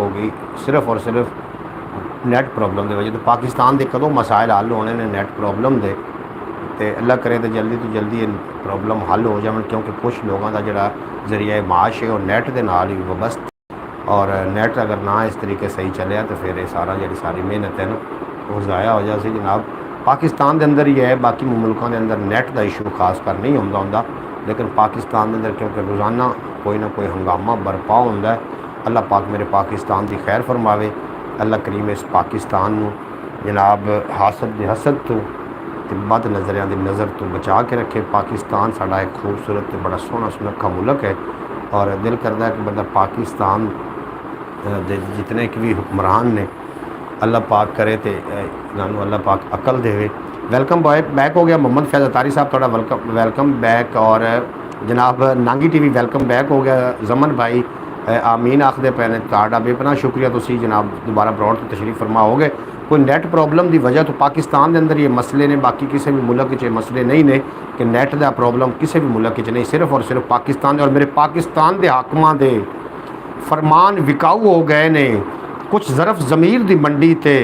हो गई सिर्फ और सिर्फ नैट प्रॉब्लम की वजह। तो पाकिस्तान के कदों मसाइल हल होने ने नैट प्रॉब्लम के, तो अल्लाह करे तो जल्दी प्रॉब्लम हल हो जाए, क्योंकि कुछ लोगों का जोड़ा जरिया माश है और नैट के नाल ही वबस्त, और नैट अगर ना इस तरीके सही चलिया तो फिर सारा जी सारी मेहनत है ना वो ज़ाया हो जाए जनाब। पाकिस्तान के अंदर ही है, बाकी मुल्कों के अंदर नैट का इशू खास कर नहीं होंदा, लेकिन पाकिस्तान के अंदर क्योंकि रोज़ाना कोई ना कोई हंगामा बरपा होंदा है। अल्लाह पाक मेरे पाकिस्तान की खैर फरमावे, अल्लाह करीम इस पाकिस्तान जनाब हसद तो बद नज़रिया की नज़र तो बचा के रखे। पाकिस्तान साड़ा एक खूबसूरत बड़ा सोहना सुनखा मुल्क है, और दिल करता है कि मतलब पाकिस्तान दे जितने कि भी हुक्मरान ने अल्लाह पाक करे तो इन्होंने अल्लाह पाक अकल देवे। वेलकम बैक हो गया मोहम्मद फैज़ अतारी साहब, थोड़ा वेलकम बैक। और जनाब नांगी टीवी वेलकम बैक हो गया। जमन भाई आमीन आखते पे ने, तुहाडा बेपनाह शुक्रिया, तुसी जनाब दोबारा ब्रॉड तो तशरीफ फरमा हो गए। कोई नैट प्रॉब्लम की वजह तो पाकिस्तान के अंदर ये मसले ने, बाकी किसी भी मुल्क च मसले नहीं ने कि नैट का प्रॉब्लम किसी भी मुल्क च नहीं, सिर्फ और सिर्फ पाकिस्तान। और मेरे पाकिस्तान के हाकमां दे फरमान विकाऊ हो गए ने, कुछ ज़रफ ज़मीर की मंडी ते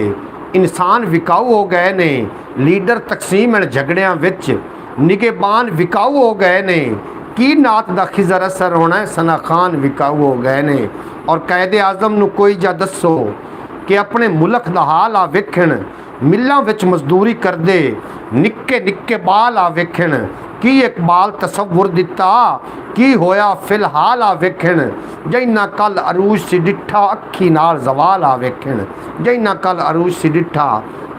इंसान विकाऊ हो गए ने, लीडर तकसीम झगड़ियां विच निगेबान विकाऊ हो गए ने, की नात दा खिजर असर होना है, सना खान विकाऊ हो गए ने। और कैदे आज़म नू कोई जा दसो कि अपने मुल्क दा हाल आ वेखण, मिलों विच मजदूरी करदे निक्के निक्के बाल आ वेखण, की इकबाल तसव्वुर दिता की होया फिलहाल आ वेखण, जैना कल अरूज सी डिठा अखी नाल जवाल आ वेखण, जैना कल अरूज सी डिठा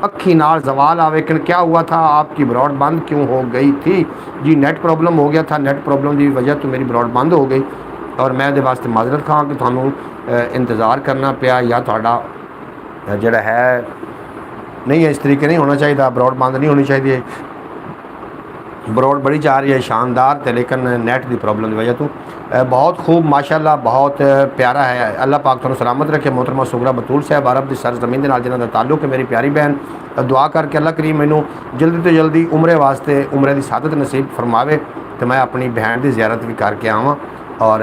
अखी नाल जवाल आ वेखण। क्या हुआ था, आपकी ब्रॉड बंद क्यों हो गई थी? जी नेट प्रॉब्लम हो गया था, नेट प्रॉब्लम की वजह तो मेरी ब्रॉड बंद हो गई, और मैं दे वास्ते माजरत खां कि थानू इंतज़ार करना पिया, या थोड़ा जोड़ा है नहीं है, इस तरीके नहीं होना चाहिए, ब्रॉड बंद नहीं होनी चाहिए। ब्रॉड बड़ी जा रही है शानदार, तो लेकिन नैट की प्रॉब्लम की वजह तो बहुत खूब माशाल्लाह, बहुत प्यारा है। अल्लाह पाक तुहानू सलामत रखे। मोहतरमा सुगरा बतूल साहब अरब की सरजमीन के नाल जिन्हां दा ताल्लुक है, मेरी प्यारी बहन, दुआ करके अल्लाह करीम मैनू जल्दी तो जल्दी उमरे वास्ते उमरे की सादत नसीब फरमावे, तो मैं अपनी बहन की ज़ियारत भी करके आवाँ। और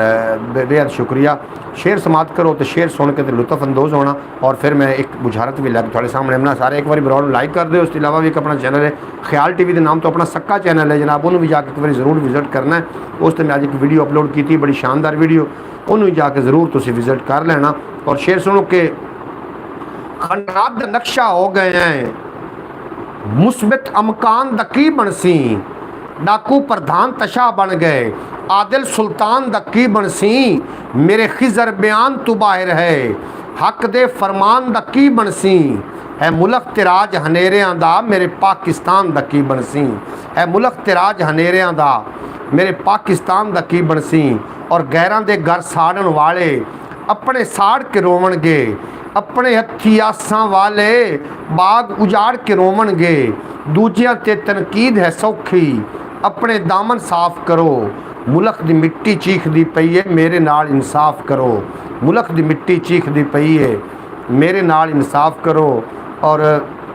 बेहद शुक्रिया। शेर समाप्त करो तो शेर सुन के तो लुत्फ अंदोज़ होना, और फिर मैं एक बुझारत भी लैके थोड़े सामने बना। सारे एक बार ब्रॉड लाइक कर दो। उसके अलावा भी एक अपना चैनल है ख्याल टीवी के नाम तो अपना सक्का चैनल है जनाब, उन्होंने भी जाके एक बार जरूर विजिट करना है। उस मैं अज एक वीडियो अपलोड की थी, बड़ी शानदार वीडियो, उन्होंने भी जाके जरूर तुम विजिट कर लेना। और शेर सुनो कि खंडात नक्शा हो गए हैं, मुस्बित अमकान दा की बनसी, डाकू प्रधान तशा बन गए, आदिल सुल्तान दा की बनसी, मेरे खिजर बयान तू बाहर है, हक दे फरमान दा की बनसी, है मुल्क तिराज हनेरियां दा मेरे पाकिस्तान दा की बनसी, है मुल्क तिराज हनेरियां दा मेरे पाकिस्तान दा की बनसी। और गैरां दे घर साड़न वाले अपने साड़ के रोवणगे, अपने हथी आसां वाले बाग उजाड़ के रोवणगे, दूजियां ते तनकीद है सौखी, अपने दामन साफ करो, मुल्क दी मिट्टी चीखदी पई है, मेरे नाल इंसाफ करो, मुल्क दी मिट्टी चीखदी पई है, मेरे नाल इंसाफ करो। और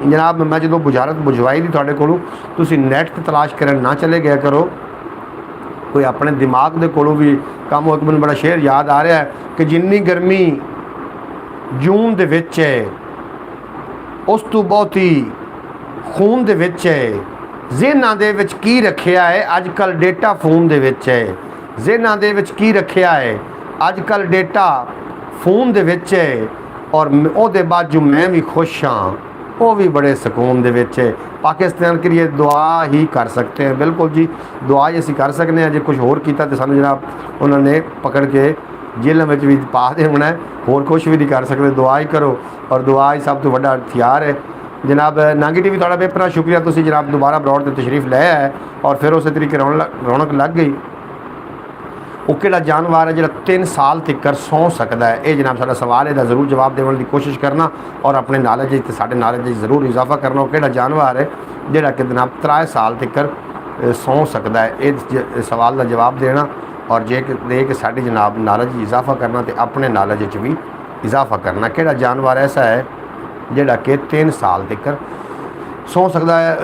जनाब मैं जो बुझारत बुझवाई थी थोड़े को, तुसी नैट ते तलाश करन ना चले गया करो, कोई अपने दिमाग दे कोलों भी काम हो। मैनूं बड़ा शेर याद आ रहा है कि जिन्नी गर्मी जून दे विच है, उस तो बहुती खून दे विच है, ज़हनां दे विच की रखिया है अजकल डेटा फोन दे विच है, ज़हनां दे विच की रखिया है अजकल डेटा फोन दे विच है। और ओहदे बाद जो मैं भी खुश हाँ, वो भी बड़े सुकून दे विच है। पाकिस्तान के लिए दुआ ही कर सकते हैं, बिल्कुल जी दुआ ही असीं कर सकते हैं। जो कुछ होर कीता तो सानूं जनाब उन्होंने पकड़ के जेलों में भी पा दे होना है, होर कुछ भी नहीं कर सकते। दुआ ही करो, और दुआ ही सब तो बड़ा हथियार है। जनाब नांगी टीवी थोड़ा बेपना शुक्रिया, तुसीं जनाब दोबारा ब्रॉड ते तशरीफ ले आए, और फिर उस तरीके रौनक लग गई। वो किहड़ा जानवर है जो 3 साल तक सौ सकता है? ये जनाब साडा सवाल है, ज़रूर जवाब देने की कोशिश करना, और अपने नॉलेज ते साडे नॉलेज ज़रूर इजाफा करना। वो किहड़ा जानवर है जोड़ा कि जनाब 3 साल तक सौ सकता है? इस सवाल का जवाब देना, और जे दे के साडी जनाब नॉलेज इजाफा करना, तो अपने नॉलेज भी इजाफा करना। किहड़ा जानवर ऐसा है जोड़ा कि 3 साल तक सौ सकता है?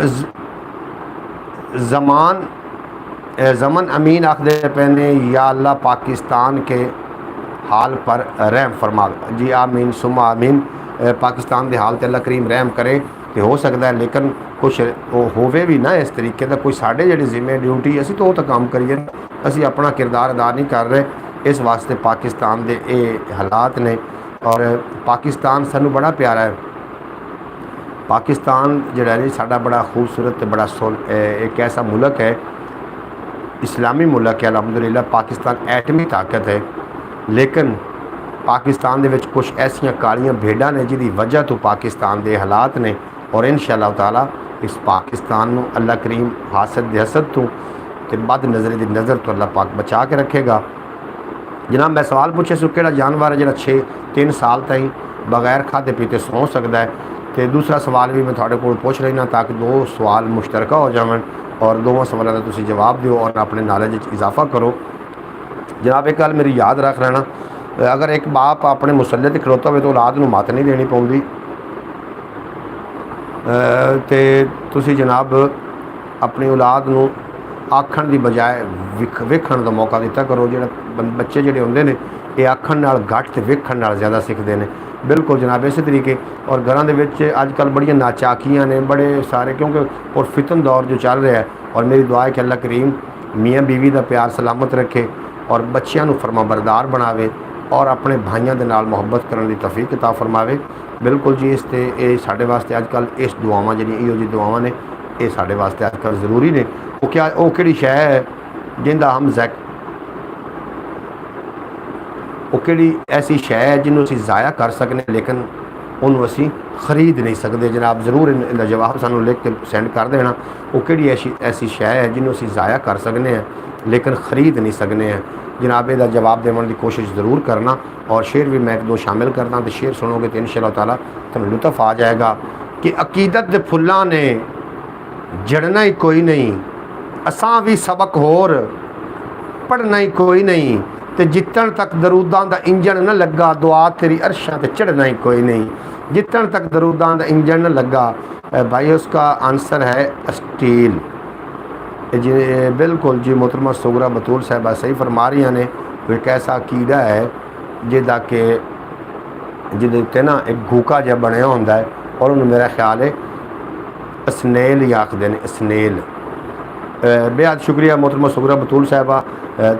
जमन अमीन आखदे पे ने, या अल्लाह पाकिस्तान के हाल पर रहम फरमा। जी आमीन सुमा आमीन। पाकिस्तान के हाल ते अल्लाह करीम रहम करे तो हो सकता है, लेकिन कुछ होवे भी ना इस तरीके का कोई साढ़े जी जिम्मे ड्यूटी असी तो काम करिए, असी अपना किरदार अदा नहीं कर रहे। इस वास्ते पाकिस्तान के ये हालात ने। और पाकिस्तान सानू बड़ा प्यारा है। पाकिस्तान जोड़ा जी साड़ा बड़ा खूबसूरत बड़ा एक ऐसा मुल्क है, इस्लामी मुल्क है अलहमदुलिल्लाह। पाकिस्तान एटमी ताकत है, लेकिन पाकिस्तान दे विच कुछ ऐसियां कालियां भेड़ां ने जिहदी वजह तो पाकिस्तान के हालात ने। और इंशाअल्लाह ताला इस पाकिस्तान नूं अल्लाह करीम हासद दे हसद तो बद नज़रे की नज़र तो अल्लाह पाक बचा के रखेगा। जनाब मैं सवाल पूछे सो कि जानवर है जो 3 साल ताईं बगैर खाते पीते सौ सकता है। तो दूसरा सवाल भी मैं थोड़े को पूछ लेना ताकि 2 सवाल मुश्तरका हो जावन और दोनों सवालों का तुसीं जवाब दो और अपने नॉलेज इजाफा करो। जनाब एक गल मेरी याद रख लेना, अगर एक बाप अपने मुसल्ले ते खड़ोता हो तो औलाद नूं मत नहीं देनी पौंदी। तो तुसीं जनाब अपनी औलाद नूं आखण की बजाय वेखण का मौका दिता करो। जो बच्चे जोड़े होंगे ने ये आखण नाल घट तो वेखण नाल ज़्यादा सीखते हैं। बिल्कुल जनाब इस तरीके। और घरों के अजकल बड़ियां नाचाकियां ने बड़े सारे, क्योंकि और फितन दौर जो चल रहा है। और मेरी दुआ है कि अल्लाह करीम मियाँ बीवी का प्यार सलामत रखे और बच्चों को फरमाबरदार बनावे और अपने भाइयों के नाल मुहब्बत करने की तौफीक अता फरमावे। बिल्कुल जी इस ते साढ़े वास्ते अजकल इस दुआवां जिहड़ियां इहो जी दुआवां ने ये साढ़े वास्ते अजकल ज़रूरी ने। वो क्या वो किहड़ी शै है जिंदा हम वो किहड़ी ऐसी शै है जिन्होंने असीं ज़ाया कर सकने लेकिन उन्होंने असीं खरीद नहीं सकते। जनाब ज़रूर इनका जवाब सानू लिख के सेंड कर देना। वो किहड़ी ऐसी शै है जिन्होंने असीं ज़ाया कर सकने हैं लेकिन खरीद नहीं सकने हैं। जनाब इसका जवाब देने की कोशिश ज़रूर करना। और शेर भी मैं 1-2 शामिल करना तो शेर सुनोगे तो इंशाअल्लाह ताला तुहानू लुत्फ आ जाएगा कि अकीदत दे फुल्लां ने जड़ना ही कोई नहीं, असां भी सबक होर पढ़ना ही कोई नहीं, तो जितन तक दरूदां दा इंजन न लगा दुआ तेरी अरशां ते चढ़ना ही कोई नहीं। जितन तक दरूदां दा इंजन न लगा भाई उसका आंसर है स्टील। जी बिल्कुल जी मोहतरमा सुगरा बतूल साहबा सही फरमा रही ने। एक ऐसा कीड़ा है जिहदा कि जिहदे उत्ते ना एक घूका जिहा बनिया होंदा है और उन्होंने मेरा ख्याल है स्नेल ही आखते हैं, स्नेल। बेहद शुक्रिया मोहतरमा सुगरा बतूल साहबा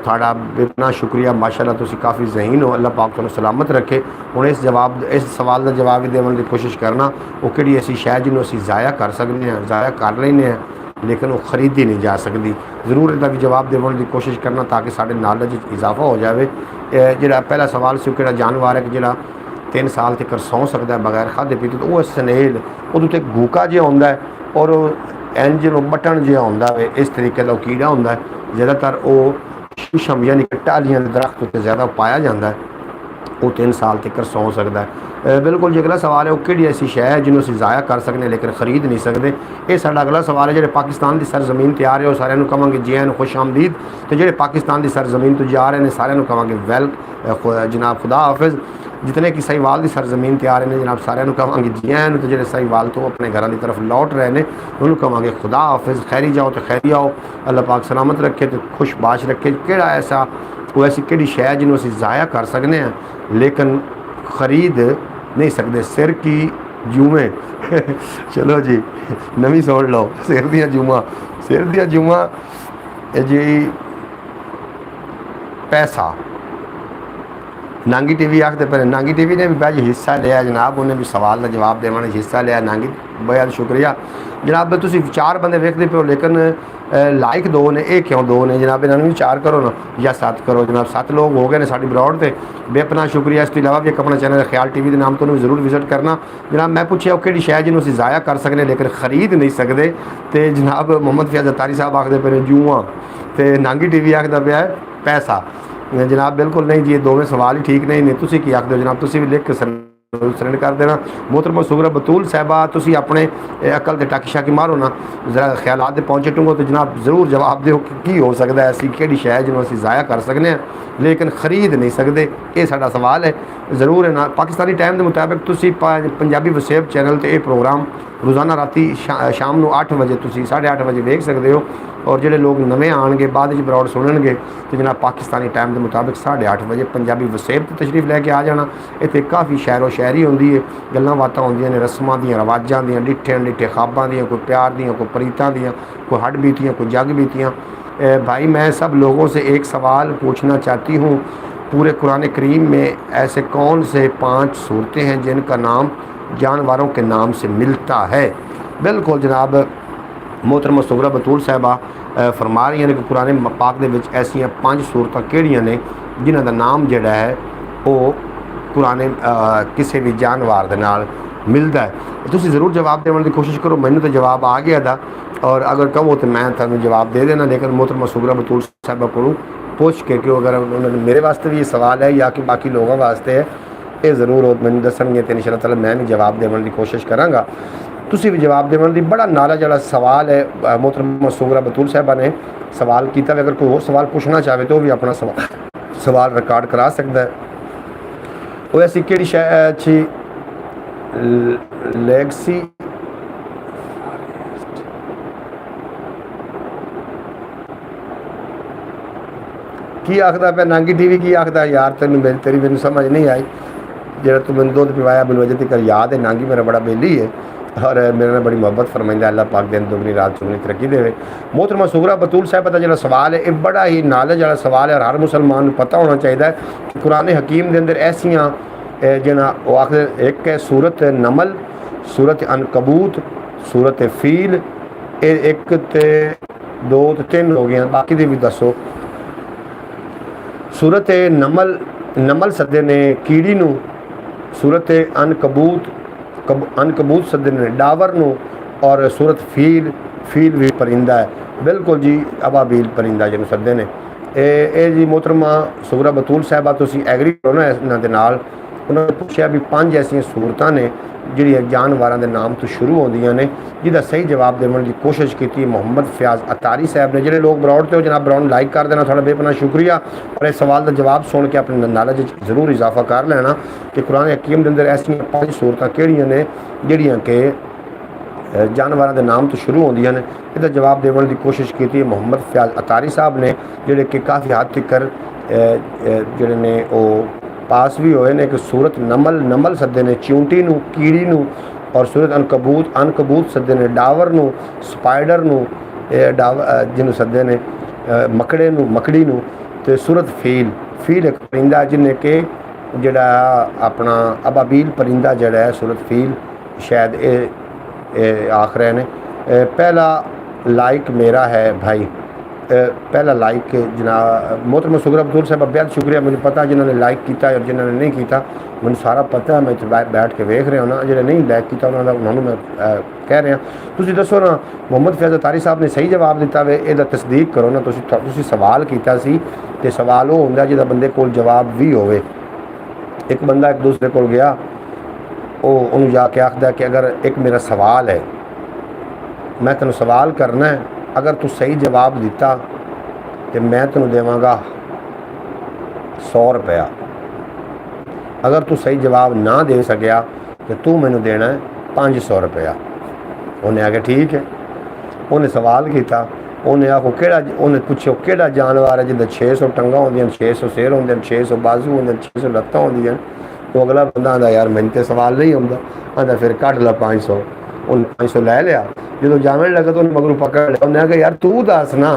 थाड़ा इतना शुक्रिया माशाअल्लाह तुसी काफ़ी ज़हीन हो। अल्लाह पाक तुहानू सलामत रखे। हुण इस सवाल का जवाब भी देने की कोशिश करना वो किहड़ी ऐसी शै जिन्हों असीं ज़ाया कर सकते हैं, ज़ाया कर लेने हैं लेकिन वो खरीदी नहीं जा सकती। जरूर इसका भी जवाब देने की कोशिश करना ताकि साढ़े नॉलेज इजाफा हो जाए। जो पहला सवाल से कि जानवर है कि जो 3 साल तक सौ सकता है बगैर खाधे पीते, तो वो स्नेल उदों तो घूका जिहा होंदा है और इंज बटन जिहा होंदा है, इस तरीके का कीड़ा होंदा है। ज़्यादातर वो शीशम यानी कि टालियां दरख्त उत्ते ज़्यादा पाया जाता है, वो 3 साल तक सौ सकता है। बिल्कुल जो अगला सवाल है वो किहड़ी ऐसी शै है जिन्होंने असीं ज़ाया कर सकते लेकिन खरीद नहीं सकते। ये साडा अगला सवाल है। जो पाकिस्तान की सरजमीन ते आ रहे हो सारिਆਂ ਨੂੰ कहांगे जी आन खुश आमदीद। तो जो पाकिस्तान की सरजमीन तो जा रहे हैं सारिਆਂ ਨੂੰ कहांगे वेल जनाब खुदा हाफिज़। जितने कि सहीवाल की सरजमीन ते आ रहे हैं जनाब सारिਆਂ ਨੂੰ कहांगे जी आन। तो जो सहीवाल तो अपने घरों की तरफ लौट रहे हैं उन्होंने कहांगे खुदा हाफिज़। खैरी जाओ तो खैरी आओ, अल्लाह पाक सलामत रखे तो खुशबाश रखे। किहड़ा ऐसा वो ऐसी किहड़ी शै जिन्होंने असीं ज़ाया कर सकते हैं लेकिन खरीद नहीं सकते। सिर की जूमें चलो जी नवी सुन लो। सिर दियां जूमां जी पैसा। नांगी टीवी आखते पे नांगी टीवी ने भी भाई हिस्सा लिया जनाब, उन्हें भी सवाल का जवाब देने हिस्सा लिया। नांगी बहुत शुक्रिया जनाब। तुसीं 4 बंदे वेखते पे हो लेकिन लाइक 2 ने, ये क्यों 2 ने जनाब? इन्होंने भी 4 करो ना या 7 करो जनाब। 7 लोग हो गए ने साड़ी ब्रॉड से बेपना शुक्रिया। इसके अलावा भी एक अपना चैनल ख्याल टीवी के नाम तो जरूर विजिट करना जनाब। मैं पूछा कि शै जिन्होंने असीं ज़ाया कर सकते लेकिन खरीद नहीं सकते, तो जनाब मोहम्मद फैज़ अतारी साहब आखते पे जूआं, तो नांगी टीवी आखता पाया पैसा। जनाब बिल्कुल नहीं जी, ये दोवें सवाल ही ठीक नहीं ने। तुसीं की आखदे हो जनाब? तुसीं भी लिख के सरेंड कर देना। मोहतरमा सुगरा बतूल साहबा तुसीं अपने अकल ते टाकी शाकी मारो ना, जरा ख्यालात पहुँचे टूंगो तो जनाब जरूर जवाब दो की हो सकता है ऐसी किहड़ी शै जिन्होंने असीं ज़ाया कर सकते हैं लेकिन खरीद नहीं सकते। ये साडा सवाल है। ਜ਼ਰੂਰ ਹੈ ਨਾ ਪਾਕਿਸਤਾਨੀ ਟਾਈਮ ਦੇ ਮੁਤਾਬਿਕ ਤੁਸੀਂ ਪੰਜਾਬੀ ਵਸੇਬ ਚੈਨਲ ਤੇ ਇਹ ਪ੍ਰੋਗਰਾਮ ਰੋਜ਼ਾਨਾ ਰਾਤੀ ਸ਼ਾਮ ਨੂੰ 8 ਵਜੇ ਤੁਸੀਂ 8:30 ਵਜੇ ਵੇਖ ਸਕਦੇ ਹੋ। ਔਰ ਜਿਹੜੇ ਲੋਕ ਨਵੇਂ ਆਣਗੇ ਬਾਅਦ ਵਿੱਚ ਬਰੌਡ ਸੁਣਨਗੇ ਤੇ ਜਨਾਬ ਪਾਕਿਸਤਾਨੀ ਟਾਈਮ ਦੇ ਮੁਤਾबिक 8:30 ਵਜੇ ਪੰਜਾਬੀ ਵਸੇਬ ਤੇ ਤਸ਼ਰੀਫ ਲੈ ਕੇ ਆ ਜਾਣਾ। ਇੱਥੇ ਕਾਫੀ ਸ਼ਾਇਰੋ ਸ਼ਾਇਰੀ ਹੁੰਦੀ ਹੈ, ਗੱਲਾਂ ਬਾਤਾਂ ਹੁੰਦੀਆਂ ਨੇ, ਰਸਮਾਂ ਦੀਆਂ, ਰਿਵਾਜਾਂ ਦੀਆਂ, ਡਿੱਠੇ ਡਿੱਠੇ ख्वाबां ਦੀਆਂ, कोई प्यार ਦੀਆਂ, कोई प्रीतां ਦੀਆਂ, कोई हड बीतियाँ, कोई जग बीतियाँ। भाई मैं सब लोगों से एक सवाल पूछना चाहती हूँ, पूरे कुरान करीम में ऐसे कौन से 5 सूरतें हैं जिनका नाम जानवरों के नाम से मिलता है? बिल्कुल जनाब मोहतरमा सुगरा बतूल साहिबा फरमा रही हैं कि कुरान पाक दे विच ऐसियां 5 सूरतां किहड़ियां ने जिन्हां दा नाम जिहड़ा है वो कुरान किसी भी जानवर दे नाल मिलता है। तुसीं ज़रूर जवाब देने की कोशिश करो। मैनूं तो जवाब आ गया था और अगर कहो तो मैं तुहानूं जवाब दे देना, लेकिन मोहतरमा सुगरा बतूल साहिबा कोलों पुछ के कि अगर उन्होंने मेरे वास्ते भी ये सवाल है या कि बाकी लोगों वास्ते है, ये ज़रूर मैनूं दसणगे तो इंशाअल्लाह ताला मैं भी जवाब देने की कोशिश करांगा। तुसीं भी जवाब देने की बड़ा नाला वाला सवाल है। मोहतरमा सुगरा बतूल साहिबा ने सवाल किया, अगर कोई और सवाल पूछना चाहे तो भी अपना सवाल रिकॉर्ड करा सकता है। वो ऐसी किहड़ी शै अच्छी लेगसी की आखदा पे नांगी टीवी की आखदा यार तेरी मैनूं समझ नहीं आई। जो तू मैंने दुध पिवाया मैनूं अजे तक याद है। नांगी मेरा बड़ा बेली है और मेरे ने बड़ी मुहब्बत फरमाइंदा। अल्लाह पाक दिन दुगनी रात चुगनी तरक्की देवे। मोहतरमा सुगरा बतूल साहिबा का जो सवाल है ये बड़ा ही नॉलेज वाला सवाल है और हर मुसलमान को पता होना चाहिए कि कुरान हकीम के अंदर ऐसियां जिन्हें वो आखिर एक है सूरत नमल, सूरत अनकबूत, सूरत फील, एक ते 2 ते 3 हो गई, बाकी दी भी दसो। सूरत नमल सदे ने कीड़ी नूं, सूरत अनकबूत सदे ने डावर नूं और सूरत फील भी परिंदा है। बिल्कुल जी अबाबील परिंदा जिन्होंने सदे ने ए जी। मोहतरमा सुगरा बतूल साहिबा तुसीं एग्री करो ना इन्हां दे नाल। उन्होंने पूछा भी 5 ऐसियां सूरतां ने जिहड़ियां जानवरां दे नाम तो शुरू होंदियां ने, जिहदा सही जवाब देने की कोशिश की मोहम्मद फयाज अतारी साहब ने। जिहड़े लोग ब्रॉड ते हो जनाब ब्रॉड लाइक कर देना, थोड़ा बेपना शुक्रिया। और इस सवाल का जवाब सुन के अपने नॉलेज जरूर इजाफा कर लेना कि कुरान हकीम के अंदर ऐसियां 5 सूरतां किहड़ियां ने जिहड़ियां कि जानवरों के नाम तो शुरू होंदियां ने। इसका जवाब देने की कोशिश की मोहम्मद फयाज अतारी साहब ने, जिहड़े कि काफ़ी हद तक जिहड़े ने वो पास भी होए ने। कि सूरत नमल सदे ने चिऊंटी नूं, कीड़ी नूं, और सूरत अनकबूत सदे ने डावर नूं, स्पाइडर नूं, जिन्हों सदे ने मकड़े नूं, मकड़ी नूं, ते सूरत फील एक परिंदा जिन्हें कि जिहड़ा अपना अबाबील परिंदा जिहड़ा है सूरत फील शायद ये आख रहे ने। पहला लाइक मेरा है भाई, पहला लाइक जनाब मोहतरमा सुगरा बतूल साहब बेहद शुक्रिया। मुझे पता जिन्होंने लाइक किया और जिन्होंने नहीं किया मैं सारा पता है। मैं इतने बैठ के वेख रहा ना, जो नहीं लाइक किया उन्होंने मैं कह रहा। तुम दसो ना मोहम्मद फयाज अतारी साहब ने सही जवाब दिता वे यदा तस्दीक करो ना। तुम सवाल किया तो सवाल वो होंगे जिहदा बंदे कोल जवाब भी होवे। एक बंदा एक दूसरे को गया, उन्होंने जाके आखदा कि अगर एक मेरा सवाल है, मैं तेन सवाल करना है, अगर तू सही जवाब दिता तो मैं तेन देवांगा 100 रुपया। अगर तू सही जवाब ना दे सकिया तो तू मैनू देना है 500 रुपया। उन्हें आके ठीक है। उन्हें सवाल किया, उन्हें आखो केड़ा, उन्हें पूछो केड़ा जानवर है जिंदा 600 टंगा होंदियां, 600 सिर होंदे, 600 बाजू होंदे, 600 लत्तां होंदियां। तो अगला बंदा आंदा यार मैंने तो सवाल नहीं आंदा। आंदा फिर कट ला 500। उन्हें 500 लै लिया। जो जावन लगा तो उन्हें मगरू पकड़ लिया। उन्हें आखिया यार तू दस ना।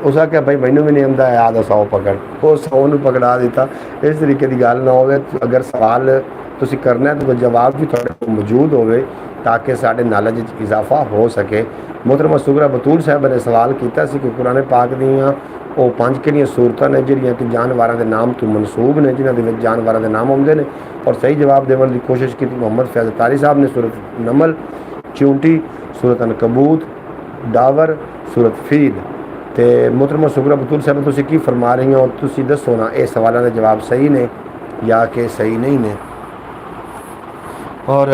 उस आख्या भाई मैनू भी नहीं आंदा, याद 100 पकड़। वो 100 पकड़ा दिता। इस तरीके की गल ना हो। अगर सवाल तुसीं करना है तो जवाब भी थोड़े कोल मौजूद होवे ताकि साडे नॉलेज इजाफा हो सके। मोहतरमा सुगरा बतूल साहब ने सवाल किया कि कुरान पाक दियाँ वो 5 किहड़ियां सूरतां ने जिहड़ियां कि जानवरों के नाम तो मनसूब ने, जिन्हां दे विच जानवरों के नाम आउंदे ने। और सही जवाब देने की कोशिश की मोहम्मद फयाज अतारी साहब ने सूरत नमल, चिऊंटी, सूरत अनकबूत, डावर, सूरत फील। तो मोहतरमा सुगरा बतूल साहब तुसीं की फरमा रही हो, तुसीं दसो ना ये सवालों के जवाब सही ने या कि सही नहीं ने। और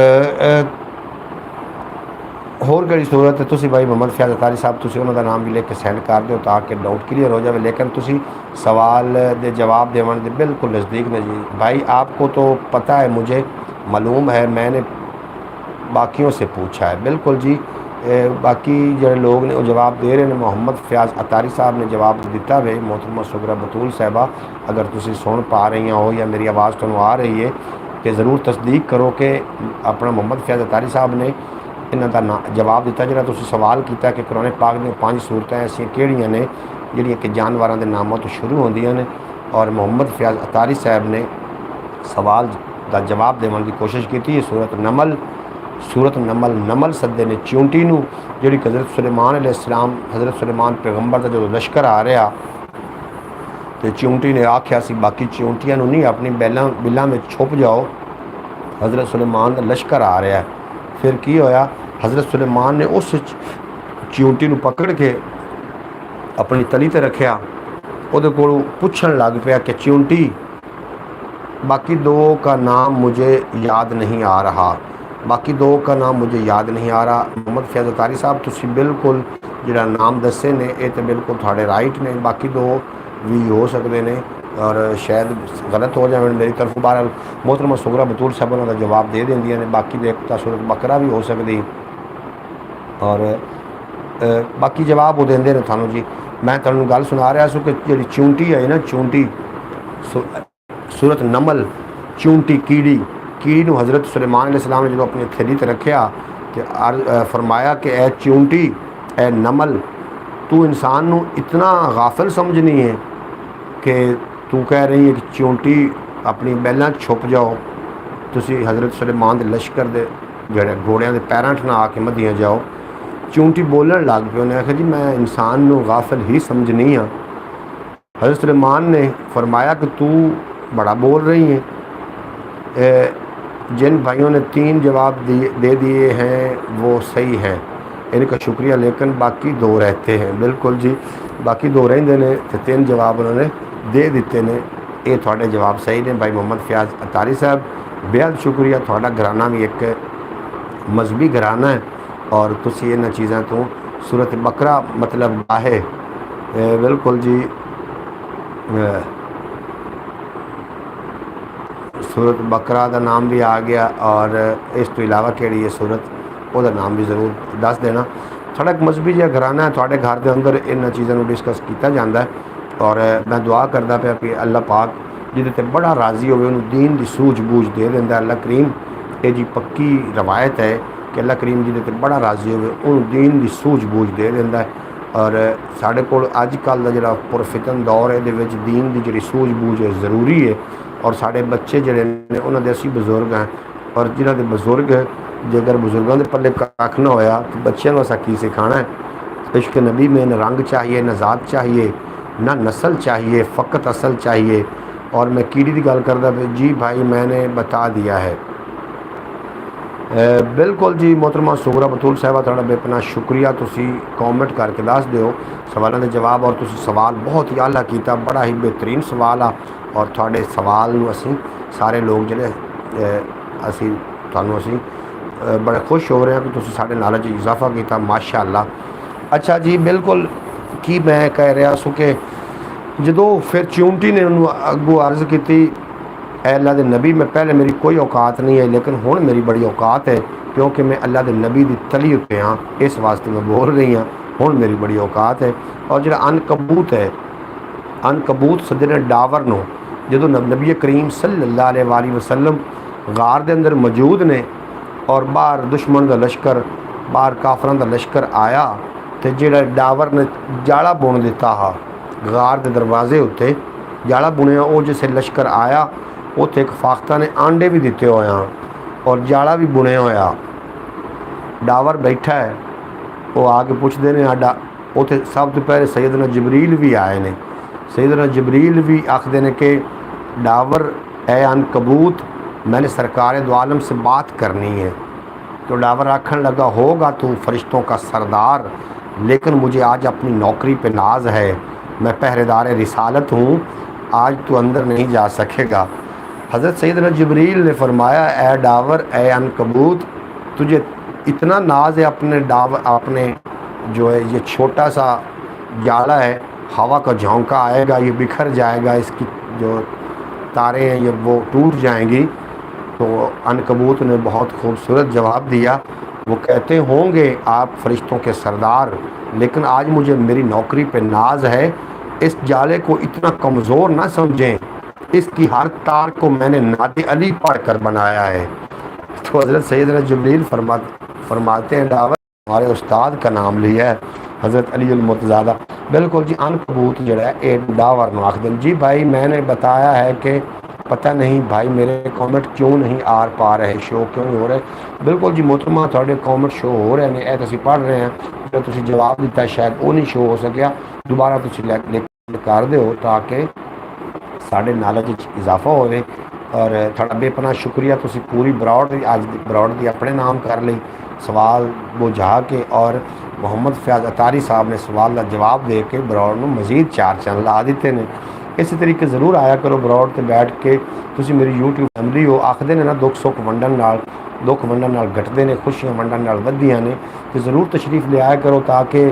होर किहड़ी सूरत है तुसी भाई मोहम्मद फैज़ अतारी साहब तुसी उन्हों का नाम भी लिख के सेंड कर दो ताकि डाउट क्लियर हो जाए। लेकिन तुसी सवाल दे जवाब देवन दे बिल्कुल नज़दीक ने जी भाई। आपको तो पता है, मुझे मालूम है, मैंने बाकियों से पूछा है बिल्कुल जी। बाकी जो लोग ने वो जवाब दे रहे हैं। मोहम्मद फैज़ अतारी साहब ने जवाब दिता है। मोहतरमा सुगरा बतूल साहबा, अगर तुसी सुन पा रही हो या मेरी आवाज़ तुहानू आ रही है कि ज़रूर तस्दीक करो कि अपना मोहम्मद फैज़ अतारी साहब ने इन्हों का ना जवाब दिता जो तुसी सवाल किया कि कुरान पाक दी 5 सूरतें ऐसियां किहड़ियां ने जिहड़ियां कि जानवरों के नामों तो शुरू होंदियां ने। और मोहम्मद फैज़ अतारी साहब ने सवाल का जवाब देने की कोशिश की है। सूरत नमल नमल सदे ने चिऊंटी नूं, जिहड़ी हज़रत सुलेमान अलैहिस्सलाम, हज़रत सुलेमान पैगंबर का जो लश्कर आ रहा तो चिऊंटी ने आख्या सी बाकी चिऊंटियां नूं नहीं, अपनी बिल्लां में छुप जाओ, हज़रत सुलेमान का लश्कर आ रहा है। फिर की होया, हज़रत सुलेमान ने उस चिऊंटी नूं पकड़ के अपनी तली ते रखिया। उहदे कोलों पुछण लग पिया कि चिऊंटी, बाकी दो का नाम मुझे याद नहीं आ रहा, बाकी दो का नाम मुझे याद नहीं आ रहा। मोहम्मद फैज़ अतारी साहब तुसी बिल्कुल जिहड़ा नाम दसे ने ये तो बिल्कुल थोड़े राइट ने, बाकी दो भी हो सकते हैं और शायद गलत हो जाए मेरी तरफ। बहरहाल मोहतरमा सुगरा बतूल साहब उन्होंने जवाब दे देंदियां ने। बाकी देखता सूरत बकरा भी हो सकती और बाकी जवाब वो देंदे ने थानू जी। मैं तुहानू गल सुना रहा सू कि जी चिऊंटी है ना, चिऊंटी सूरत नमल चिऊंटी कीड़ी नूं हज़रत सुलेमान अलैहिस्सलाम ने जो अपनी थैली ते रखिया कि फरमाया कि ए चिऊंटी, ए नमल, तू इंसान नूं इतना गाफिल समझनी है कि तू कह रही है कि चिऊंटी अपनी बैलां छुप जाओ, तुसी हज़रत सुलेमान के लश्कर दे जड़े घोड़ियां के पैरां च ना आके मधियां जाओ। चिऊंटी बोलन लग पे, उन्हें आखिया जी मैं इंसान नूं गाफिल ही समझनी हाँ। हज़रत सुलेमान ने फरमाया कि तू बड़ा बोल रही है। जिन भाइयों ने 3 जवाब दे दिए हैं वो सही हैं, इनका शुक्रिया, लेकिन बाकी 2 रहते हैं। बिल्कुल जी, बाकी 2 रहिंदे ने तो 3 जवाब उन्होंने दे दिते ने। ये थोड़े जवाब सही ने भाई मोहम्मद फैज़ अतारी साहब, बेहद शुक्रिया। थोड़ा घराना भी एक मजहबी घराना है और तुसी इन्हां चीज़ों तो सूरत बकरा मतलब आहे। बिल्कुल जी, सूरत बकरा का नाम भी आ गया और इस तो इलावा केड़ी है सूरत, वह नाम भी ज़रूर दस देना। थोड़ा एक मजहबी जिहा घराना है, थोड़े घर के अंदर इन चीज़ों को डिस्कस किया जाता है। और मैं दुआ करता पाया कि अल्लाह पाक जिहदे ते बड़ा राज़ी होवे उन्होंने दीन की सूझ-बूझ दे देंदा अल्लाह करीम। ये जी पक्की रवायत है कि अल्लाह करीम जिहदे ते बड़ा राज़ी होवे उन्होंने दीन की सूझ-बूझ दे देंदा है। और साढ़े कोल अजकल का जिहड़ा पुरफितन दौर है, ये दीन की जिहड़ी सूझ-बूझ है ज़रूरी है। और साढ़े बच्चे जिहड़े ने उन्होंने असी बजुर्ग हैं और जिन्हों के बजुर्ग जेकर बुजुर्गों के पल्ले कख ना होया तो बच्चों को असा की सिखाना है। इश्क नबी में न रंग चाहिए, न ज़ात चाहिए, न नस्ल चाहिए, फ़कत असल चाहिए। और मैं कीड़ी की गल करता जी भाई मैंने बता दिया है। बिल्कुल जी मोहतरमा सुगरा बतूल साहबा, थोड़ा बेपना शुक्रिया। तुसी कॉमेंट करके दस दो सवालों के जवाब और तुसी सवाल बहुत ही आला किया, बड़ा ही बेहतरीन सवाल आ। और थोड़े सवाल नूं असी सारे लोग जिहड़े असी तुहानूं असी बड़े खुश हो रहे हैं कि तुसी साडे नॉलेज इजाफा किया, माशाअल्लाह। अच्छा जी, बिल्कुल की मैं कह रहा सू कि जदों फिर चिऊंटी ने उन्होंने अगू अर्ज़ की, अल्लाह के नबी मैं पहले मेरी कोई औकात नहीं है लेकिन हुण मेरी बड़ी औकात है क्योंकि मैं अल्लाह के नबी की तली उत्ते हाँ, इस वास्ते मैं बोल रही हाँ, हुण मेरी बड़ी औकात है। और जो अनकबूत है, अनकबूत सदे ने डावर नूं जदों नबी करीम सल्लल्लाहु अलैहि वसल्लम गार के अंदर मौजूद ने और बाहर दुश्मन का लश्कर, बाहर काफरां का लश्कर आया तो जिहड़ा डावर ने जाला बुन दिता हा गार के दरवाजे उत्ते जाला बुनिया, वो जिसे लश्कर आया उत्थे एक फाख्ता ने आंडे भी दिते हुए हैं और जाला भी बुनिया होया। डावर बैठा है, वो आके पुछते हैं आडा, उत्थे सब तो पहले सैयदना जबरील भी आए ने। सैयदना जबरील भी आखते हैं कि डावर ए अनकबूत मैंने सरकार दो आलम से बात करनी है। तो डावर आखन लगा होगा तू फरिश्तों का सरदार, लेकिन मुझे आज अपनी नौकरी पे नाज है, मैं पहरेदार रिसालत हूँ, आज तू अंदर नहीं जा सकेगा। हज़रत सैयदना जबरील ने फरमाया ए डावर ए अनकबूत, तुझे इतना नाज है अपने अपने जो है ये छोटा सा जाला है, हवा का झोंका आएगा ये बिखर जाएगा, इसकी जो तारे हैं ये वो टूट जाएंगी। तो अनकबूत ने बहुत खूबसूरत जवाब दिया। वो कहते होंगे आप फरिश्तों के सरदार, लेकिन आज मुझे मेरी नौकरी पे नाज है। इस जाले को इतना कमज़ोर ना समझें, इसकी हर तार को मैंने नाते अली पढ़ कर बनाया है। तो हज़रत सैयदना जिब्रील फरमाते हैं दावत हमारे उस्ताद का नाम लिया है, हज़रत अली अल मुर्तज़ा। बिल्कुल जी, अनकबूत जड़ा है एक डावर नु आख देन जी भाई मैंने बताया है कि पता नहीं भाई मेरे कॉमेंट क्यों नहीं आ पा रहे, शो क्यों नहीं हो रहे। बिल्कुल जी मोहतरमा थोड़े कॉमेंट शो हो रहे हैं, ऐसे ਅਸੀਂ पढ़ रहे हैं, जो तुम जवाब दिता शायद वो नहीं शो हो सकिया, दोबारा तुम कर दो ताकि साढ़े नॉलेज इजाफा हो। और थोड़ा बेपना शुक्रिया, तुम पूरी ब्रॉड अज ब्रॉड की अपने नाम कर ली सवाल बुझा के, और मुहम्मद फयाज अतारी साहब ने सवाल का जवाब दे के ब्रॉड में मजीद 4 चैनल ला दिते हैं। इस तरीके ज़रूर आया करो ब्रॉड से बैठ के, तुम मेरी यूट्यूब फैमिली हो। आखते ने ना दुख सुख वंडन नाल, दुख वंडन नाल घटते हैं, खुशियां वंडन नाल वधियां ने। तो ज़रूर तशरीफ़ ले आया करो ताकि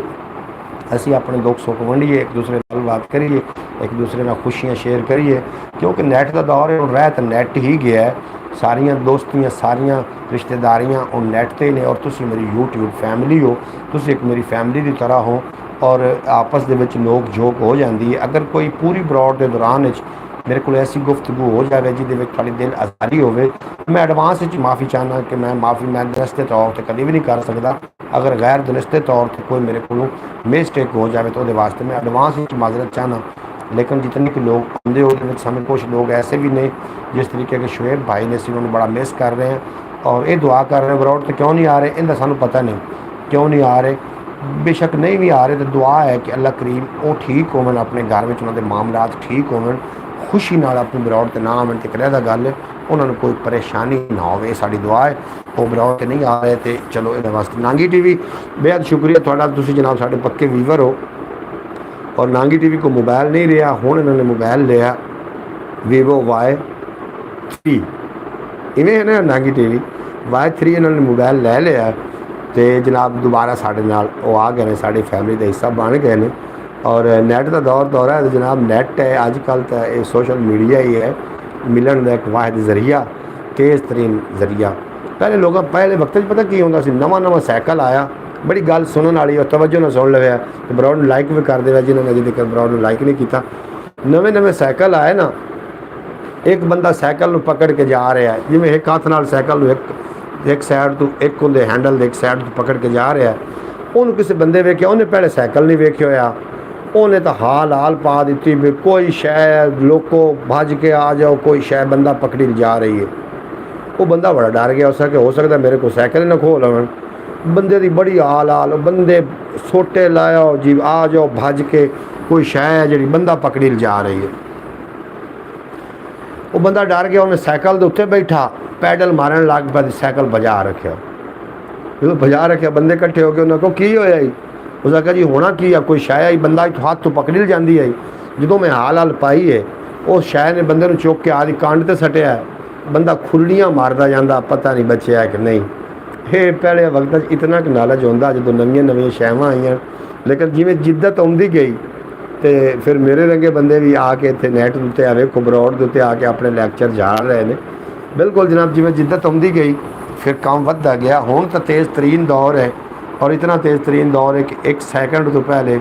असी अपने दुख सुख वंडिए, एक दूसरे नाल बात करिए, एक दूसरे नाल खुशियां शेयर करिए। क्योंकि नैट का दौर है, रह तो नैट ही गया है, सारियां दोस्तियां सारियां रिश्तेदारियां और नैट ते ने। और तुसी मेरी यूट्यूब फैमिली हो, तुसी एक मेरी फैमिली की तरह हो, और आपस दे विच नोक झोंक हो जाती है। अगर कोई पूरी ब्रॉड के दौरान मेरे को ऐसी गुफ्तगू हो जाए जिद थोड़ी दिल आज़ारी हो, मैं एडवांस माफ़ी चाहना कि मैं माफ़ी मैं दुरुस्ते तौर पर कभी भी नहीं कर सकता। अगर गैर दुरुस्ते तौर पर कोई मेरे को मिसटेक हो जाए तो वास्ते मैं एडवांस माजरत चाहना। लेकिन जितने कि लोग आते हो समय कुछ लोग ऐसे भी नहीं, जिस तरीके के शुएब भाई ने उन्होंने बड़ा मिस कर रहे हैं और ये दुआ कर रहे हैं ब्रॉड तो क्यों नहीं आ रहे, इनका सानू पता नहीं क्यों नहीं आ रहे। बेशक नहीं भी आ रहे तो दुआ है कि अल्लाह करीम वो ठीक होवन, अपने घर में उन्होंने मामलात ठीक होवन, खुशी नाल अपनी ब्रॉड से ना आवन। तो कहदा गल उन्होंने कोई परेशानी ना हो, साड़ी दुआ है। वो ब्रॉड से नहीं आ रहे तो चलो ये वास्ते नांगी टीवी बेहद शुक्रिया थोड़ा, तुम जनाब साढ़े पक्के वीवर हो। और नांगी टीवी को मोबाइल नहीं रहा, हुण इन्होंने मोबाइल लिया वीवो Y3, इवें है ना नांगी टीवी Y3 इन्होंने मोबाइल ले लिया तो जनाब दोबारा साढ़े नाल वो आ गए हैं, साड़ी फैमिली का हिस्सा बन गए हैं। और नैट का दौर है तो जनाब नैट है अजकल तो ये सोशल मीडिया ही है, मिलन का एक वाहिद जरिया, तेज़ तरीन जरिया। पहले लोग पहले वक्त पता की होंदा सी, नवा साइकिल आया, बड़ी गल सुनने वाली और तवज्जो ना सुन लवे तो ब्रॉड लाइक भी कर दे, जिन्होंने अभी तक ब्रॉड लाइक नहीं किया। नवे साइकिल आए ना, एक बंदा साइकिल पकड़ के जा रहा है, जिमें एक हाथ नाल साइकिल एक साइड तो एक होंगे हैंडल एक साइड तो पकड़ के जा रहा है। उन्होंने किसी बंदे वेख्या, उन्हें पहले साइकिल नहीं वेख्या होया, उन्हें तो हाल पा दी भी कोई शह लोको भज के आ जाओ, कोई शह बंदा पकड़ी जा रही है। वो बंदा बड़ा डर गया, हो सकता मेरे को साइकिल ना खो लवन। बंदे की बड़ी हाल बंदे सोटे लाओ जी आ जाओ भज के, कोई शह है जी बंदा पकड़ी जा रही है। वो बंदा डर गया, उन्हें साइकिल के उत्ते बैठा पैडल मारन लग पाया, साइकिल बजा रखा। जो बजा रखा बंदे इकट्ठे हो गए, उन्होंने की होया जी, उसने कहा जी होना की है, कोई शह आई बंदा हाथ तो पकड़ी जाती है। जो मैं हाल पाई है उस शह ने बंदे चुक के आदि कांड से सटिया, बंदा खुलियाँ मारता जाता, पता नहीं बचया कि नहीं। ये पहले वक्त इतना कि नॉलेज होंदा जो नवी शहवां आईयां, लेकिन जिमें जिद्दत आती गई तो फिर मेरे रंगे बंदे भी आके इतने नैट उत्ते आ वेखो ब्रॉड के उत्ते आके अपने लैक्चर जा रहे हैं। बिल्कुल जनाब, जिमें जिद्दत आती गई फिर काम बढ़ता गया। हुण तो तेज़ तरीन दौर है, और इतना तेज़ तरीन दौर है कि 1 सेकंड तो पहले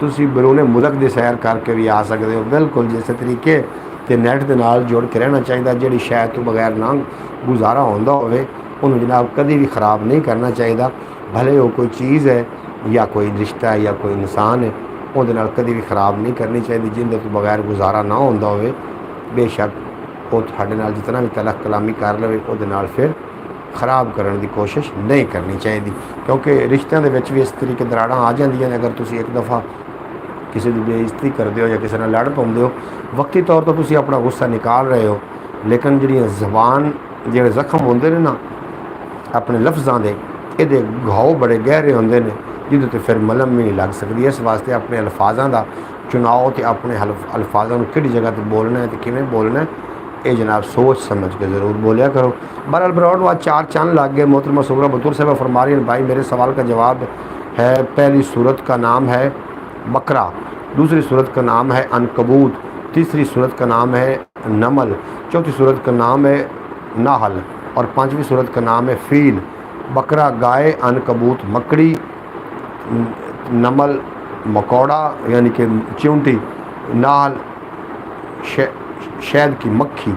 तुसी बरूने मुल्क की सैर करके भी आ सकते हो। बिल्कुल जिस तरीके तो नैट के नाल जुड़ के रहना चाहिए, जी शायद तो बगैर ना गुजारा होंदा होवे उन्होंने जनाब कभी भी ख़राब नहीं करना चाहिए। भले वो कोई चीज़ है या कोई रिश्ता है या कोई इंसान है, वो कभी भी ख़राब नहीं करनी चाहिए। जिंदे तो बगैर गुजारा ना होंदा होवे, बेशक वो तुहाडे नाल जितना भी तलक कलामी कर लवे वो फिर ख़राब करने की कोशिश नहीं करनी चाहिए। क्योंकि रिश्तों के भी इस तरीके दराड़ा आ जांदियां ने। अगर तुसी एक दफ़ा किसी की बेइज्जती करते हो या किसी नाल लड़ पाउंदे हो, वक्ती तौर पर तुसी अपना गुस्सा निकाल रहे हो, लेकिन जिहड़ियां ज़बान जिहड़े जख्म होंदे ने ना अपने लफ्ज़ों के, ये घाव बड़े गहरे होंदे ने जिहदे ते फिर मलम भी नहीं लग सकती। इस वास्ते अपने अल्फाजों का चुनाव तो अपने अल्फाजों किहड़ी जगह पर बोलना है तो किवें बोलना है, ये जनाब सोच समझ के ज़रूर बोलिया करो। बहरहाल ब्रॉड आज 4 चांद लग गए। मोहतरमा सुगरा बतूर साहब फरमा रही हैं, भाई मेरे सवाल का जवाब है, पहली सूरत का नाम है बकरा, दूसरी सूरत का नाम है अनकबूत, तीसरी सूरत का नाम है नमल, चौथी सूरत का नाम है नाहल और पाँचवीं सूरत का नाम है फ़ील। बकरा गाय, अनकबूत मकड़ी, नमल मकौड़ा यानी कि चिंटी, नाल शहद की मक्खी।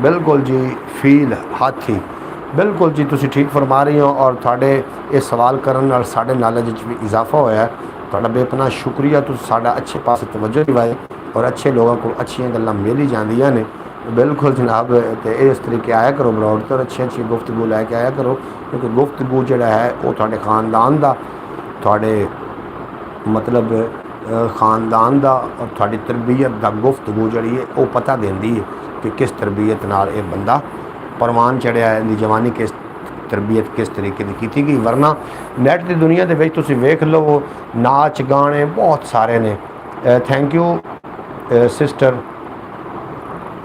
बिल्कुल जी, फ़ील हाथी। बिल्कुल जी, तुसी ठीक फरमा रही हो और थोड़े इस सवाल करने नाल साडे नॉलेज भी इजाफा होया है। थोड़ा बेपनाह शुक्रिया, तुसी साडा अच्छे पास तवज्जो दिवाई और अच्छे लोगों को अच्छी गल्लां मिल ही जांदियां ने। बिल्कुल जनाब, तो इस तरीके आया करो ब्रॉड तो अच्छी अच्छी गुफ्तगू लैके आया करो, क्योंकि गुफ्तगू जिहड़ा है वो थोड़े खानदान दा, थोड़े मतलब खानदान दा और थोड़ी तरबीयत दा गुफ्तगू जिहड़ी है वो पता देंदी है कि किस तरबीयत नाल ये बंदा परवान चढ़िया है, इनकी जवानी किस तरबीयत किस तरीके की की गई। वरना नैट की दुनिया के विच तुसीं वेख लो, नाच गाने बहुत सारे ने। थैंक यू सिस्टर,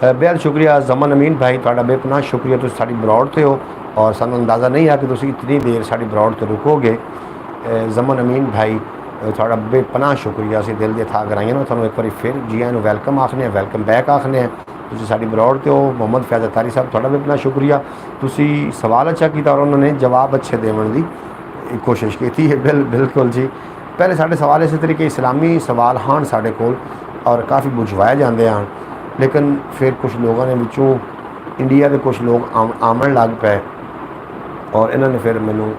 बेहद शुक्रिया जमन अमीन भाई, थोड़ा बेपनाह शुक्रिया, तुसीं साडी ब्रॉड ते हो और सानूं अंदाज़ा नहीं आ कि तुसीं इतनी देर साडी ब्रॉड ते रुकोगे। जमन अमीन भाई थोड़ा बेपनाह शुक्रिया, असीं दिल दी था कराइए ना तुहानूं एक बार फिर जी आइयां नूं वैलकम आखने, वैलकम बैक आखने। तुसीं साडी ब्रॉड ते हो। मोहम्मद फैज़ अतारी साहब थोड़ा बेपनाह शुक्रिया, तुसीं सवाल अच्छा कीता और उन्होंने जवाब अच्छे देवन दी कोशिश की है। बिल्कुल जी, पहले साढ़े सवाल इस तरीके इस्लामी सवाल हाँ साढ़े कोल और काफ़ी बुझवाए जाते हैं, लेकिन फिर कुछ लोगों ने विचों इंडिया के कुछ लोग आमन लग पे और इन्होंने फिर मैनू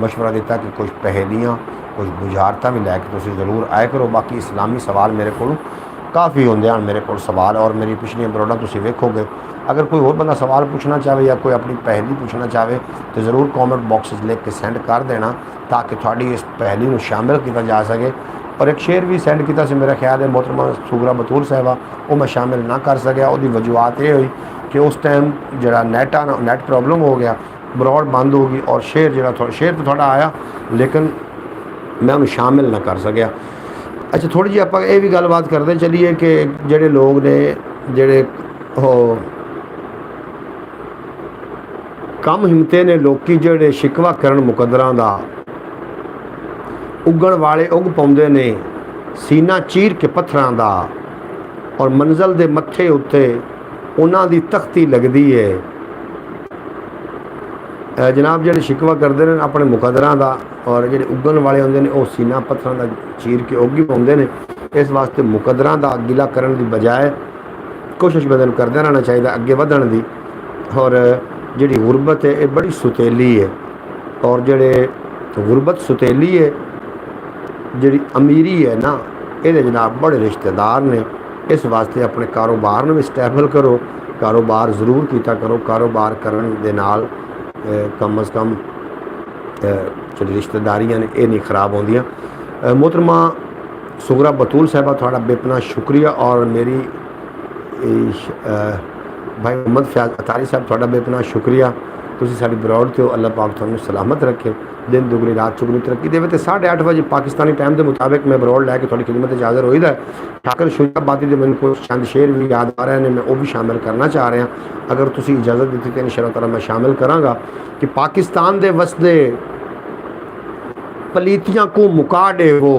मशवरा दिता कि कुछ पहेलियाँ कुछ बुझारतां भी लैके तुसीं ज़रूर आए करो। बाकी इस्लामी सवाल मेरे को काफ़ी होंदे हैं मेरे को सवाल, और मेरी पिछलियां ब्रॉडां तुसीं वेखोगे। अगर कोई और बंदा सवाल पूछना चाहे या कोई अपनी पहेली पूछना चाहे तो ज़रूर कॉमेंट बॉक्स लिख के सेंड कर देना, ताकि थोड़ी इस पहेली में शामिल किया जा सके। और एक शेर भी सेंड किया से मेरा ख्याल है मोहतरमा सुगरा बतूर साहिबा, वो मैं शामिल ना कर सकिया। उसकी वजूहत ये हुई कि उस टाइम जरा नैट प्रॉब्लम हो गया, ब्रॉड बंद हो गई और शेर जरा थोड़ा शेर तो थोड़ा आया लेकिन मैं उन्हें शामिल ना कर सकिया। अच्छा, थोड़ी जी आप ये भी गलबात करते चलिए कि जेडे लोग ने जेडे हो कम हिम्मते ने लोग जेडे शिकवा करन मुकदरां दा, उगण वाले उग पाउंदे ने सीना चीर के पत्थरां दा, और मंजिल दे मत्थे उत्ते उन्हां दी तख्ती लगदी है। जनाब जेडे शिकवा करते हैं अपने मुकदरां दा और जेडे उगन वाले होंदे ने वो सीना पत्थरां दा चीर के उग ही पाउंदे ने। इस वास्ते मुकदरां दा गिला करन दी बजाय कोशिश बदन करते रहना चाहिए अगे वधण दी। और जिहड़ी गुरबत है ये बड़ी सुतेली है, और जेडे गुरबत सुतेली है, जिहड़ी अमीरी है ना ये जनाब बड़े रिश्तेदार ने। इस वास्ते अपने कारोबार में भी स्टैबल करो, कारोबार ज़रूर किया करो। कारोबार करन दे नाल कम अज़ कम जो रिश्तेदारियां ने ये नहीं खराब होंदियां। मोहतरमा सुगरा बतूल साहिबा थोड़ा बेपना शुक्रिया, और मेरी भाई मोहम्मद फैज़ अतारी साहब थोड़ा बेपना शुक्रिया, तुसीं साडी ब्रॉड ते हो। अल्लाह पाक तुहानूं सलामत रखे, दिन दुगनी रात चुगनी तरक्की देवे। तो 8:30 बजे पाकिस्तानी टाइम के मुताबिक मैं ब्रॉड लैके थोड़ी खिदमत हाज़र होईदा है। ठाकर शुजाबादी के मैंने कुछ चंद शेर भी याद आ रहे हैं, मैं वो भी शामिल करना चाह रहा। अगर तुसीं इजाज़त दी तो इंशाअल्लाह ताला मैं शामिल कराँगा कि पाकिस्तान दे वसदे पलीतियां को मुका देवो,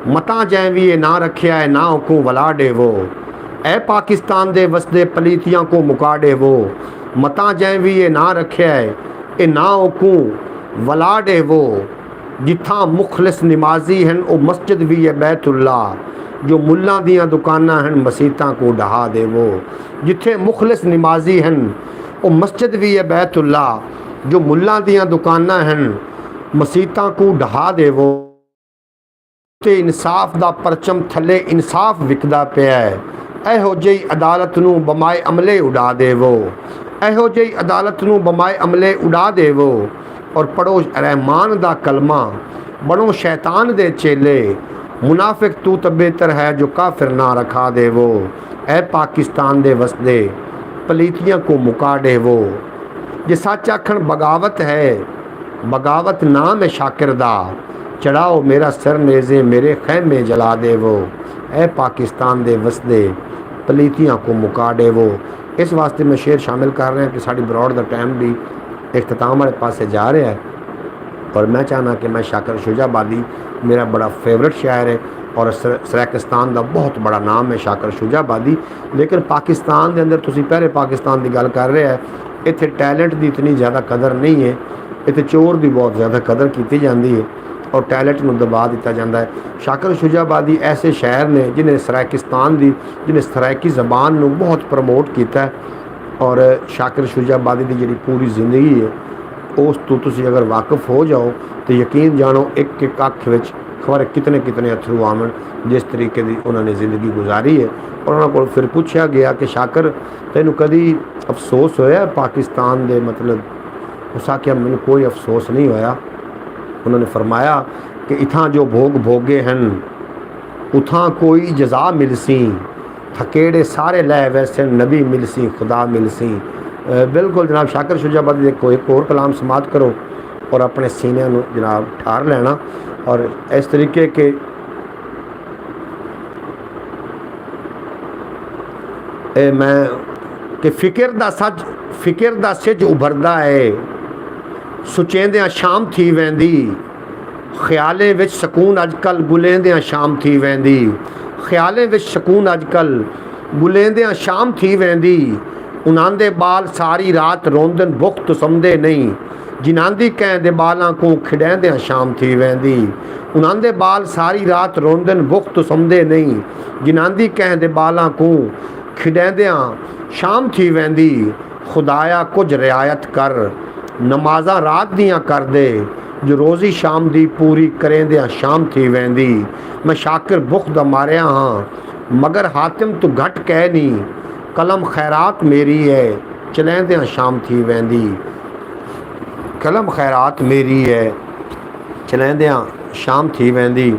मता जै भी ना रखिया है ना को वला देवो। ए पाकिस्तान दे वसदे पलीतियां को मुका देवो, मता जै भी ना रखिया है ए ना को वला देवो। जिथा मुखलिस नमाजी हैं वो मस्जिद भी है बैतुल्ला, जो मुल्ला दियाँ दुकाना हैं मसीतां को ढहा देवो। जिथे मुखलिस नमाजी हैं वो मस्जिद भी है बैतुल्ला, जो मुल्ला दियाँ दुकाना हैं मसीतां को ढहा देवो। ते इंसाफ दा परचम थले इंसाफ विकदा पिया है, एहो जी अदालत नू बमाए अमले उड़ा देवो। एहो जी अदालत नू बमाए अमले उड़ा देवो। और पढ़ो रहमान दा कलमा, बनो शैतान दे चेले, मुनाफिक तू तो बेहतर है जो काफिर ना रखा देवो। ए पाकिस्तान दे वसदे पलीतियां को मुका देवो। जे सच आखण बगावत है, बगावत नाम है शाकिर दा, चढ़ाओ मेरा सर नेज़े मेरे खैमे जला देवो। ए पाकिस्तान दे वसदे पलीतियां को मुका देवो। इस वास्ते मैं शेयर शामिल कर रहा कि साड़ी ब्रॉड का टाइम भी इख्तिताम वाले पासे जा रहा है। और मैं चाहना कि मैं शाकिर शुजाबादी मेरा बड़ा फेवरेट शायर है और सराकिस्तान का बहुत बड़ा नाम है शाकिर शुजाबादी। लेकिन पाकिस्तान के अंदर तुसी पहले पाकिस्तान की गल कर रहे हैं, इत्थे टैलेंट की इतनी ज़्यादा कदर नहीं है, इत्थे चोर की बहुत ज़्यादा कदर की जाती है और टैलेंट में दबा दिता जाता है। शाकिर शुजाबादी ऐसे शायर ने जिन्हें सराकिस्तान की जिन्हें सराइकी ज़बान को बहुत प्रमोट किया है। और शाकिर शुजाबादी की जी पूरी जिंदगी है उस तो तुसी अगर वाकफ हो जाओ तो यकीन जानो एक एक अख विच खबर कितने कितने अथरू आवन जिस तरीके की उन्होंने ज़िंदगी गुजारी है। और उन्होंने को फिर पूछा गया कि शाकिर तेनू कभी अफसोस होया पाकिस्तान दे, मतलब उस आख्या मैनू कोई अफसोस नहीं होया। उन्होंने फरमाया कि इथां जो भोग भोगे हैं उथां कोई जजा मिलसी, थकेड़े सारे लै वैसे नबी मिलसी खुदा मिलसी। बिल्कुल जनाब शाकिर शुजाबादी देखो एक और कलाम समात करो और अपने सीने को जनाब ठार लेना। और इस तरीके के मैं कि फिक्र दा सिज उभरदा है सुचेंदियां शाम थी वेंदी, ख्यालें विच सकून अजकल गुलेंदियां शाम थी वेंदी, ख्यालें विच सकून अजकल गुलेंदियां शाम थी वेंदी। उन्हां दे बाल सारी रात रोंदन बुख्त समझदे नहीं, जिन्हां दी कैं दे बालां को खिड़ैंदियां शाम थी वेंदी। उन्हां दे बाल सारी रात रोंदन बुख्त समझदे नहीं, जिन्हां दी कैं दे बालां को खिड़ैंदियां शाम थी वेंदी। खुदाया कुछ रियायत कर नमाज़ा रात दियां कर दे, जो रोज़ी शाम दी पूरी करेंदियां शाम थी वेंदी। मैं शाकिर बुख दा मारिया हाँ मगर हातिम तू घट कह नहीं, कलम खैरात मेरी है चलेंदियां शाम थी वेंदी। कलम खैरात मेरी है चलेंदियां शाम थी वेंदी।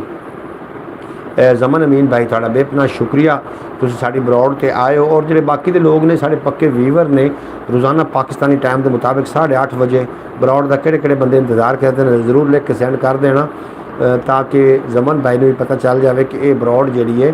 जमन अमीन भाई थोड़ा बेपना शुक्रिया तुसी साड़ी ब्रॉड ते आए हो। और जो बाकी के लोग ने साढ़े पक्के वीवर ने रोज़ाना पाकिस्तानी टाइम के मुताबिक 8:30 बजे ब्रॉड का किहड़े बंदे इंतज़ार करते हैं ज़रूर लिख के सेंड कर देना ताकि जमन भाई ने भी पता चल जाए कि ये ब्रॉड जी है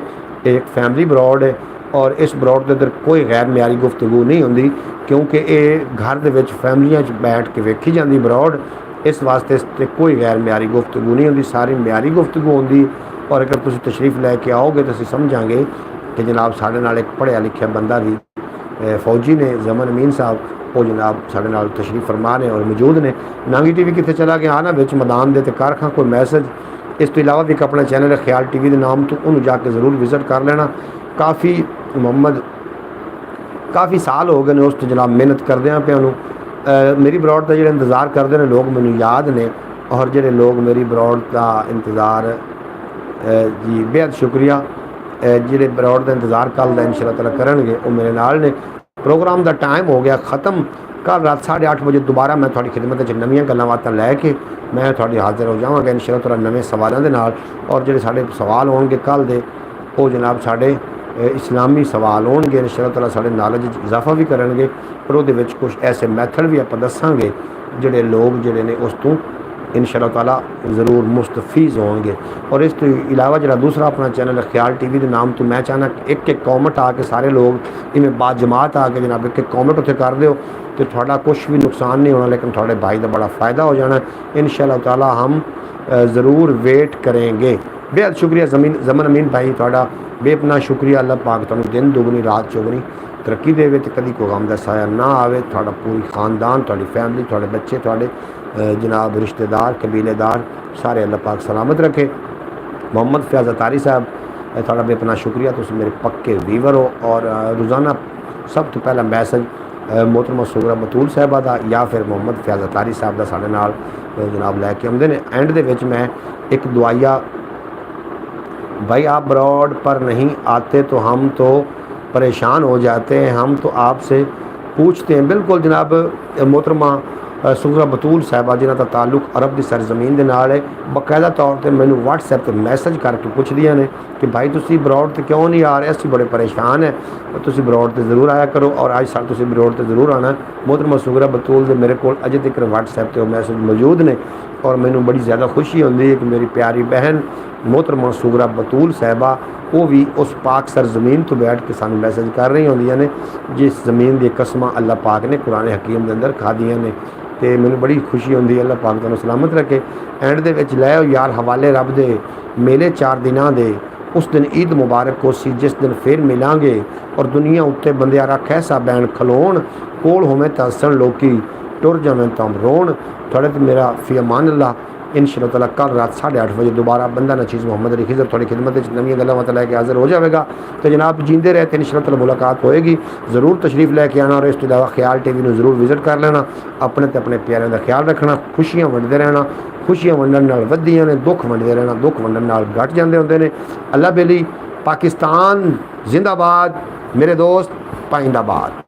एक फैमिली ब्रॉड है। और इस ब्रॉड के अंदर कोई गैर म्यारी गुफ्तगू नहीं होंगी क्योंकि ये घर के फैमिलियां बैठ के वेखी जाती ब्रॉड, इस वास्ते इस ते कोई गैर म्यारी गुफ्तगू नहीं होंगी, सारी म्यारी गुफ्तगू होंगी। और अगर तुम तशरीफ़ लैके आओगे तो समझांगे कि जनाब साढ़े नाल एक पढ़िया लिखिया बंदा भी फौजी ने जमन अमीन साहब वो जनाब साढ़े नाल तशरीफ़ फरमा ने और मौजूद ने। नांगी टीवी कितने चला गया ना बिच मैदान दे ते कर खां कोई मैसेज। इस तो इलावा भी एक अपना चैनल है ख्याल टीवी के नाम तो उन्होंने जाके ज़रूर विजिट कर लेना। काफ़ी साल हो गए ने उस तो जनाब मेहनत करदे पे उन्होंने मेरी ब्रॉड का जो इंतज़ार करते हैं लोग मैनू याद ने। और जोड़े लोग मेरी ब्रॉड का इंतज़ार जी बेहद शुक्रिया। जिहड़े ब्रॉड का इंतज़ार कल का इंशाअल्लाह ताला करनगे वो मेरे नाल ने। प्रोग्राम का टाइम हो गया ख़त्म, कल रात 8:30 बजे दोबारा मैं थोड़ी खिदमत च नवीं गल्लां बातां लैके मैं थोड़ी हाजिर हो जावांगा इंशाअल्लाह ताला नवे सवालों के नाल। और जो साढ़े सवाल होंगे कल दे वो जनाब साढ़े इस्लामी सवाल होंगे इंशाअल्लाह ताला साढ़े नॉलेज इजाफा भी करेंगे। और वो कुछ ऐसे मैथड भी आप दसांगे जोड़े लोग जोड़े ने उस तो इंशाअल्लाह ताला ज़रूर मुस्तफ़ीज़ होंगे। और इस तो इलावा जो दूसरा अपना चैनल है ख्याल टीवी के नाम तो मैं चाहना एक एक कॉमेंट आके सारे लोग इन्हें बाद जमात आके जनाब एक एक कॉमेंट उत्थे कर दो तो थोड़ा कुछ भी नुकसान नहीं होना लेकिन थोड़े भाई का बड़ा फ़ायदा हो जाना। इंशाअल्लाह ताला हम ज़रूर वेट करेंगे। बेहद शुक्रिया जमन अमीन भाई थोड़ा बेपना शुक्रिया। अल्लाह पाक तुहानू दिन दुगनी रात चौगनी तरक्की देवे तो कभी कोई गम का साया ना आवे। थोड़ा पूरी खानदान थोड़ी फैमिली थोड़े बच्चे थोड़े जनाब रिश्तेदार कबीलेदार सारे अल्लाह पाक सलामत रखे। मोहम्मद फयाज़ अतारी साहब थोड़ा बेपना शुक्रिया तुम मेरे पक्के वीवर हो। और रोज़ाना सब तो पहला मैसेज मोहतरमा सुगरा बतूल साहबा का या फिर मोहम्मद फयाज़ अतारी साहब का साढ़े नाल जनाब लैके आते हैं। एंड दे विच मैं एक दुआया भाई आप ब्रॉड पर नहीं आते तो हम तो परेशान हो जाते हैं, हम तो आपसे पूछते हैं। बिल्कुल जनाब मोहतरमा सुगरा बतूल साहबा जिन्हों का ताल्लुक अरब की सरजमीन के नाल है बाकायदा तौर पर मैनू व्हाट्सएप पर मैसेज करके पुछदियाँ ने कि भाई तुसी ब्रॉड तो क्यों नहीं आ रहे, असी बड़े परेशान है तुसी ब्रॉड तो ज़रूर आया करो। और अज साल तुसी ब्रॉड तो ज़रूर आना। मोहतरमा सुगरा बतूल के मेरे को अजे तक व्हाट्सएप पर मैसेज मौजूद ने और मैनू बड़ी ज़्यादा खुशी होती है कि मेरी प्यारी बहन मोहतरमा सुगरा बतूल साहिबा वो भी उस पाक सर ज़मीन तो बैठ के सानू मैसेज कर रही होंदियां ने जिस ज़मीन दी कसमां अल्लाह पाक ने कुरान हकीम के अंदर खादियां ने। तो मैनू बड़ी खुशी होंदी है, अल्लाह पाक तुहानू सलामत रखे। एंड दे विच लै यार हवाले रब दे मेले 4 दिनां दे। उस दिन ईद मुबारक हो सी जिस दिन फिर मिलांगे और दुनिया उत्ते बंदिया रख ऐसा बैन खलोण कोल होवें तां हसन लोकी टुर जावें तां रोण। थोड़े तो मेरा फी अमान अल्लाह इंशाअल्लाह ताला कल रात 8:30 बजे दोबारा बंदा नचीज़ मोहम्मद अली खिज़र थोड़ी खिदमत नवी गल्लां बातां लैके हाज़िर हो जाएगा। तो जनाब जींदे रहे तो इंशाअल्लाह ताला मुलाकात होएगी। ज़रूर तशरीफ़ लैके आना और इस तो इलावा ख्याल TV नूं ज़रूर विजिट कर लेना। अपने ते अपने प्यारिਆਂ का ख्याल रखना। खुशियां वंडदे रहना। खुशियां वंडण नाल वधियां ने, दुख वंडदे रहना, दुख वंडण नाल घट जांदे हुंदे ने। अल्लाह बेली पाकिस्तान जिंदाबाद मेरे दोस्त पाइंदाबाद।